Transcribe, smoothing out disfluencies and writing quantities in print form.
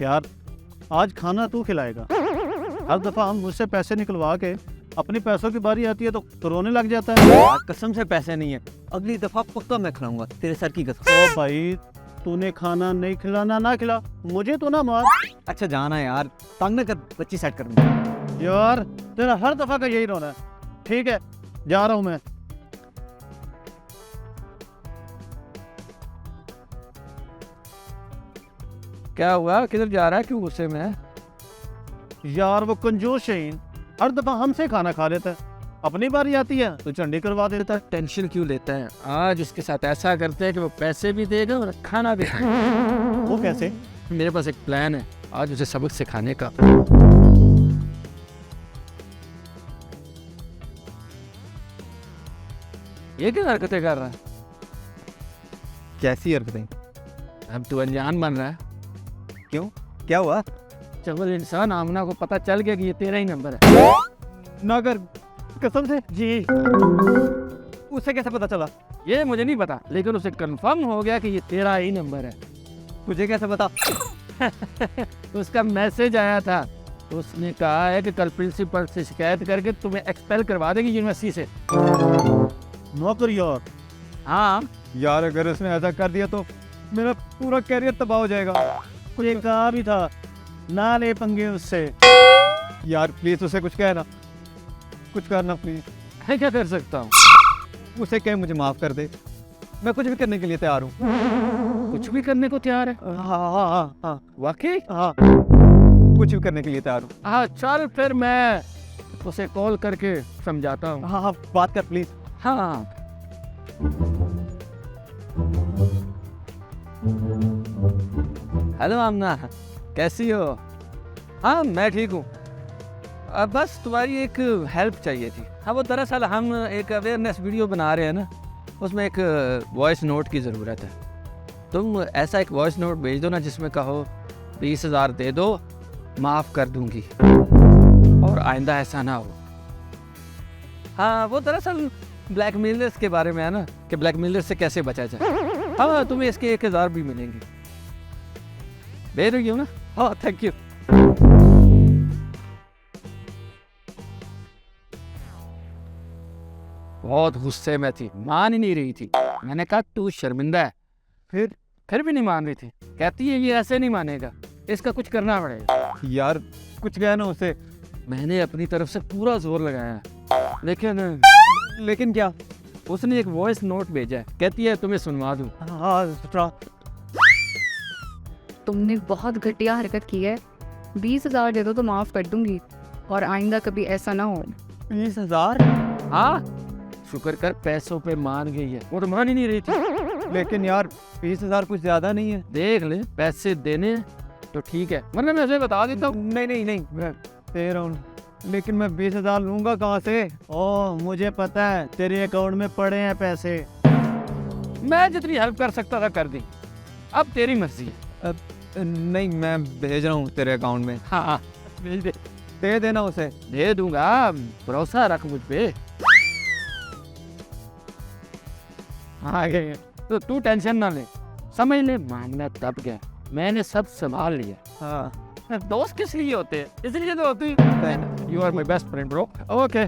यार आज खाना तू खिलाएगा। हर दफा हम मुझसे पैसे निकलवा के अपनी पैसों की बारी आती है तो रोने लग जाता है। यार कसम से पैसे नहीं है, अगली दफा पक्का मैं खिलाऊंगा तेरे सर की कसम। ओ भाई तूने खाना नहीं खिलाना ना खिला, मुझे तो ना मार। अच्छा जाना यार, तंग न कर, बच्ची सेट कर दूंगा। यार तेरा हर दफा का यही रोना है। ठीक है जा रहा हूँ मैं। क्या हुआ, किधर जा रहा है, क्यों गुस्से में है? यार वो कंजूस शहीन हर दफा हमसे खाना खा लेता है, अपनी बारी आती है तो चंडी करवा देता है। टेंशन क्यों लेता है? आज उसके साथ ऐसा करते हैं कि वो पैसे भी देगा और खाना भी खाएगा। वो कैसे? मेरे पास एक प्लान है आज उसे सबक सिखाने का। ये क्या हरकतें कर रहा है? कैसी हरकतें? अब तू अनजान बन रहा है। क्यों, क्या हुआ? चवल इंसान आमना को पता चल गया कि ये तेरा ही नंबर है। ना कर कसम से। जी उसे कैसे पता चला? ये मुझे नहीं पता, लेकिन उसे कंफर्म हो गया कि ये तेरा ही नंबर है। तुझे कैसे पता? उसका मैसेज आया था, उसने कहा है कि कल प्रिंसिपल से शिकायत करके तुम्हें एक्सपेल करवा देगी यूनिवर्सिटी से। नौकर यार। हाँ यार अगर उसने ऐसा कर दिया तो मेरा पूरा कैरियर तबाह हो जाएगा। ये कहा भी था ना ले पंगे उससे। यार प्लीज उसे कुछ कहना, कुछ करना प्लीज। मैं क्या कर सकता हूँ? उसे कह मुझे माफ कर दे, मैं कुछ भी करने के लिए तैयार हूँ। कुछ भी करने को तैयार है? हाँ, वाकई? हाँ कुछ भी करने के लिए तैयार हूँ। हाँ चल फिर मैं उसे कॉल करके समझाता हूँ। हाँ बात कर प्लीज। हाँ हेलो आमना, कैसी हो? हाँ मैं ठीक हूँ। अब बस तुम्हारी एक हेल्प चाहिए थी। हाँ वो दरअसल हम एक अवेयरनेस वीडियो बना रहे हैं ना, उसमें एक वॉइस नोट की ज़रूरत है। तुम ऐसा एक वॉइस नोट भेज दो ना जिसमें कहो 20,000 दे दो, माफ़ कर दूंगी और आइंदा ऐसा ना हो। हाँ वो दरअसल ब्लैकमेलर्स के बारे में है ना, कि ब्लैकमेलर से कैसे बचा जाए। हाँ तुम्हें इसके 1,000 भी मिलेंगे। भेज रही हो ना? हाँ थैंक यू। बहुत गुस्से में थी, मान ही नहीं रही थी। मैंने कहा तू शर्मिंदा है, फिर भी नहीं मान रही थी। कहती है ये ऐसे नहीं मानेगा, इसका कुछ करना पड़ेगा। यार कुछ कहना उसे। मैंने अपनी तरफ से पूरा जोर लगाया, लेकिन क्या? उसने एक वॉइस नोट भेजा है, कहती है तुम्हें सुनवा दूं। हाँ तुमने बहुत घटिया हरकत की है। 20,000 दे दो तो माफ़ कर दूंगी और आइंदा कभी ऐसा ना हो। 20,000? हाँ शुक्र कर पैसों पे मान गई है, वो तो मान ही नहीं रही थी। लेकिन यार 20,000 कुछ ज्यादा नहीं है। देख ले पैसे देने तो ठीक है, वरना मैं उसे बता देता हूँ। नहीं मैं दे रहा हूँ, लेकिन मैं 20,000 लूंगा कहाँ से? ओह मुझे पता है तेरे अकाउंट में पड़े हैं पैसे। मैं जितनी हेल्प कर सकता था कर दी, अब तेरी मर्जी है। नहीं मैं भेज रहा हूँ तेरे अकाउंट में। हाँ भेज दे। दे देना उसे। दे दूंगा, भरोसा रख मुझ पे। हाँ गए तो तू टेंशन ना ले, समझ ले मामला तब गया, मैंने सब संभाल लिया। हाँ दोस्त किस लिए होते हैं? इसलिए तो होती है। You are my best friend bro. Okay